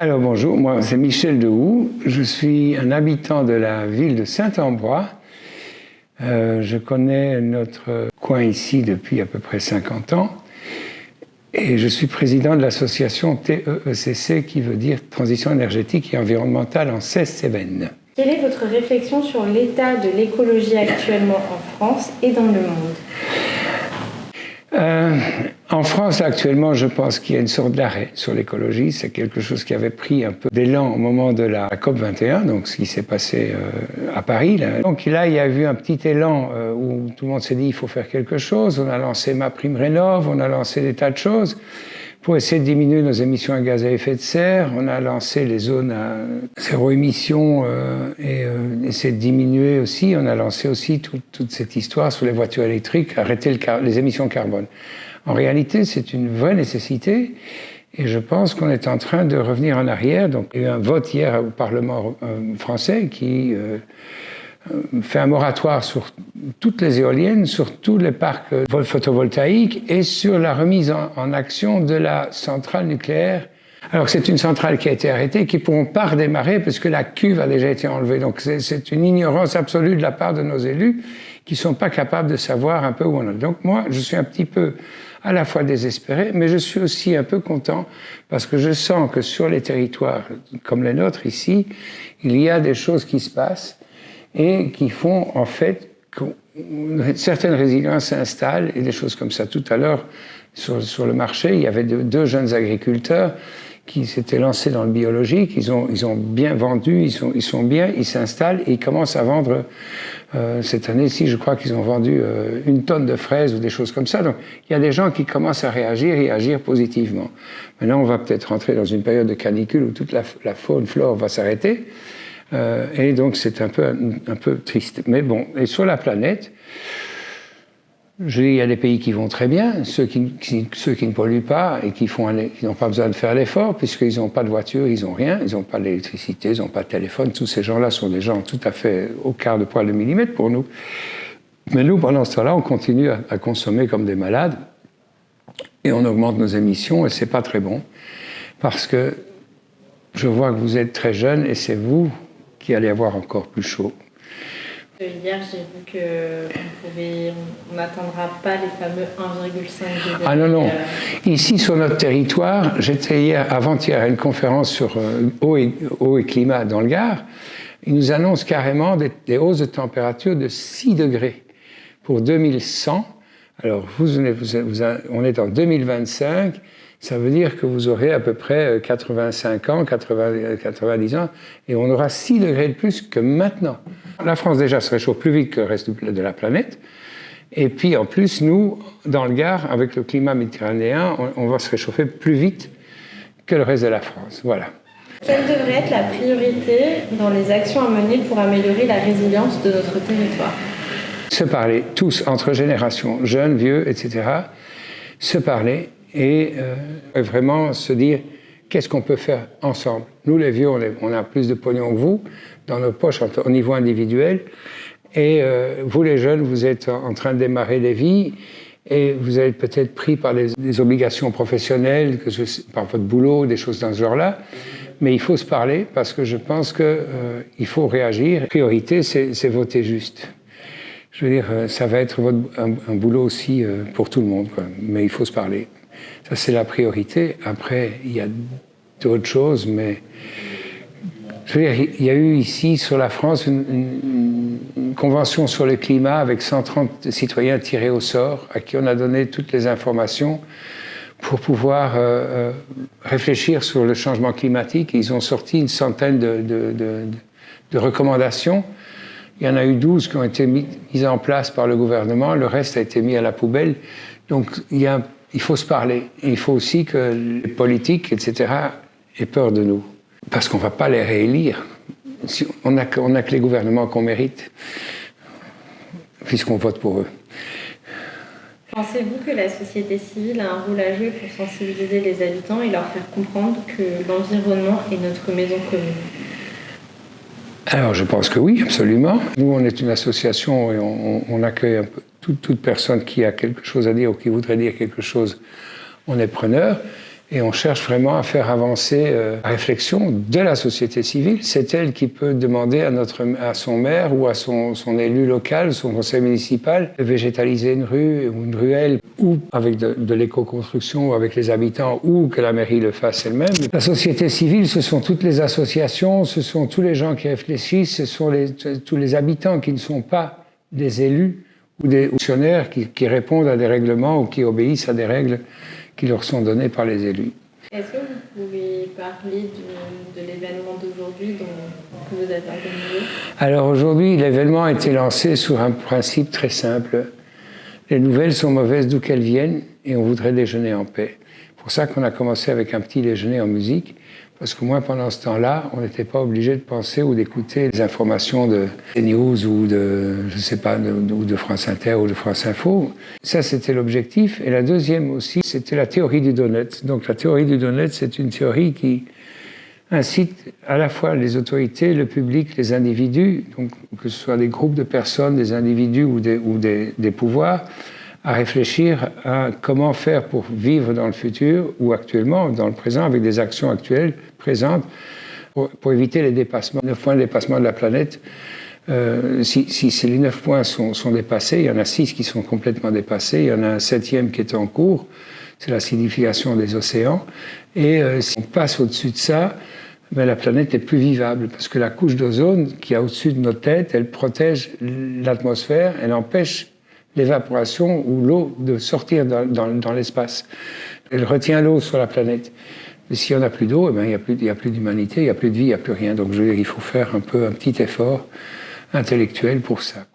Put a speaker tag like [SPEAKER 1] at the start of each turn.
[SPEAKER 1] Alors bonjour, moi c'est Michel Dehoux, je suis un habitant de la ville de Saint-Ambrois. Je connais notre coin ici depuis à peu près 50 ans et je suis président de l'association TEECC qui veut dire Transition énergétique et environnementale en Cévennes.
[SPEAKER 2] Quelle est votre réflexion sur l'état de l'écologie actuellement en France et dans le monde ?
[SPEAKER 1] En France, actuellement, je pense qu'il y a une sorte d'arrêt sur l'écologie. C'est quelque chose qui avait pris un peu d'élan au moment de la COP21, donc ce qui s'est passé à Paris. Là. Donc là, il y a eu un petit élan où tout le monde s'est dit il faut faire quelque chose. On a lancé MaPrimeRénov', on a lancé des tas de choses pour essayer de diminuer nos émissions à gaz à effet de serre. On a lancé les zones à zéro émission et essayer de diminuer aussi. On a lancé aussi toute cette histoire sur les voitures électriques, arrêter les émissions carbone. En réalité, c'est une vraie nécessité et je pense qu'on est en train de revenir en arrière. Donc, il y a eu un vote hier au Parlement français qui fait un moratoire sur toutes les éoliennes, sur tous les parcs photovoltaïques et sur la remise en action de la centrale nucléaire. Alors c'est une centrale qui a été arrêtée, qui ne pourront pas redémarrer parce que la cuve a déjà été enlevée. Donc c'est une ignorance absolue de la part de nos élus qui ne sont pas capables de savoir un peu où on est. Donc moi, je suis un petit peu à la fois désespéré, mais je suis aussi un peu content parce que je sens que sur les territoires comme les nôtres ici, il y a des choses qui se passent et qui font en fait qu'une certaine résilience s'installe et des choses comme ça. Tout à l'heure, sur le marché, il y avait deux jeunes agriculteurs qui s'étaient lancés dans le biologique. Ils ont bien vendu, ils sont bien, ils s'installent et ils commencent à vendre. Cette année-ci, je crois qu'ils ont vendu 1 tonne de fraises ou des choses comme ça. Donc, il y a des gens qui commencent à réagir et agir positivement. Maintenant, on va peut-être rentrer dans une période de canicule où toute la faune, flore va s'arrêter. Et donc, c'est un peu triste. Mais bon, et sur la planète, il y a des pays qui vont très bien, ceux qui ne polluent pas et qui n'ont pas besoin de faire l'effort, puisqu'ils n'ont pas de voiture, ils n'ont rien, ils n'ont pas d'électricité, ils n'ont pas de téléphone. Tous ces gens-là sont des gens tout à fait au quart de poil de millimètre pour nous. Mais nous, pendant ce temps-là, on continue à consommer comme des malades et on augmente nos émissions et c'est pas très bon. Parce que je vois que vous êtes très jeune et c'est vous qui allez avoir encore plus chaud.
[SPEAKER 2] Hier, j'ai vu qu'on n'atteindra pas les fameux 1,5 degrés.
[SPEAKER 1] Ah non. Ici, sur notre territoire, j'étais avant-hier à une conférence sur eau et climat dans le Gard. Ils nous annoncent carrément des hausses de température de 6 degrés pour 2100. Alors, on est en 2025. Ça veut dire que vous aurez à peu près 85 ans, 90 ans, et on aura 6 degrés de plus que maintenant. La France déjà se réchauffe plus vite que le reste de la planète. Et puis en plus, nous, dans le Gard, avec le climat méditerranéen, on va se réchauffer plus vite que le reste de la France. Voilà.
[SPEAKER 2] Quelle devrait être la priorité dans les actions à mener pour améliorer la résilience de notre territoire ?
[SPEAKER 1] Se parler, tous, entre générations, jeunes, vieux, etc. Se parler et vraiment se dire qu'est-ce qu'on peut faire ensemble. Nous, les vieux, on a plus de pognon que vous dans nos poches au niveau individuel. Et vous, les jeunes, vous êtes en train de démarrer des vies et vous êtes peut-être pris par des obligations professionnelles, par votre boulot, des choses dans ce genre-là. Mais il faut se parler parce que je pense qu'il faut réagir. La priorité, c'est voter juste. Je veux dire, ça va être un boulot aussi pour tout le monde, quoi. Mais il faut se parler. Ça, c'est la priorité. Après, il y a d'autres choses, mais je veux dire, il y a eu ici, sur la France, une convention sur le climat avec 130 citoyens tirés au sort, à qui on a donné toutes les informations pour pouvoir réfléchir sur le changement climatique. Ils ont sorti une centaine de recommandations. Il y en a eu 12 qui ont été mises en place par le gouvernement. Le reste a été mis à la poubelle. Donc, il faut se parler. Et il faut aussi que les politiques, etc., aient peur de nous. Parce qu'on ne va pas les réélire. On n'a que les gouvernements qu'on mérite, puisqu'on vote pour eux.
[SPEAKER 2] Pensez-vous que la société civile a un rôle à jouer pour sensibiliser les habitants et leur faire comprendre que l'environnement est notre maison commune ?
[SPEAKER 1] Alors, je pense que oui, absolument. Nous, on est une association et on accueille un peu toute personne qui a quelque chose à dire ou qui voudrait dire quelque chose. On est preneur. Et on cherche vraiment à faire avancer la réflexion de la société civile. C'est elle qui peut demander à son maire ou à son élu local, son conseil municipal, de végétaliser une rue ou une ruelle, ou avec de l'éco-construction, ou avec les habitants, ou que la mairie le fasse elle-même. La société civile, ce sont toutes les associations, ce sont tous les gens qui réfléchissent, ce sont tous les habitants qui ne sont pas des élus ou des fonctionnaires qui répondent à des règlements ou qui obéissent à des règles qui leur sont donnés par les élus.
[SPEAKER 2] Est-ce que vous pouvez parler de l'événement d'aujourd'hui que vous avez organisé?
[SPEAKER 1] Alors aujourd'hui, l'événement a été lancé sur un principe très simple. Les nouvelles sont mauvaises d'où qu'elles viennent et on voudrait déjeuner en paix. C'est pour ça qu'on a commencé avec un petit déjeuner en musique, parce qu'au moins pendant ce temps-là, on n'était pas obligé de penser ou d'écouter les informations de CNews ou de France Inter ou de France Info. Ça, c'était l'objectif. Et la deuxième aussi, c'était la théorie du donut. Donc la théorie du donut, c'est une théorie qui incite à la fois les autorités, le public, les individus, donc que ce soit des groupes de personnes, des individus ou des pouvoirs, à réfléchir à comment faire pour vivre dans le futur ou actuellement, dans le présent, avec des actions actuelles, présentes, pour éviter les dépassements, 9 points de dépassement de la planète. Si les 9 points sont dépassés, il y en a 6 qui sont complètement dépassés, il y en a un 7e qui est en cours, c'est l'acidification des océans. Et si on passe au-dessus de ça, ben, la planète est plus vivable, parce que la couche d'ozone qui est au-dessus de nos têtes, elle protège l'atmosphère, elle empêche l'évaporation ou l'eau de sortir dans l'espace. Elle retient l'eau sur la planète. Mais si on n'a plus d'eau, eh ben, il n'y a plus d'humanité, il n'y a plus de vie, il n'y a plus rien. Donc je veux dire, il faut faire un petit effort intellectuel pour ça.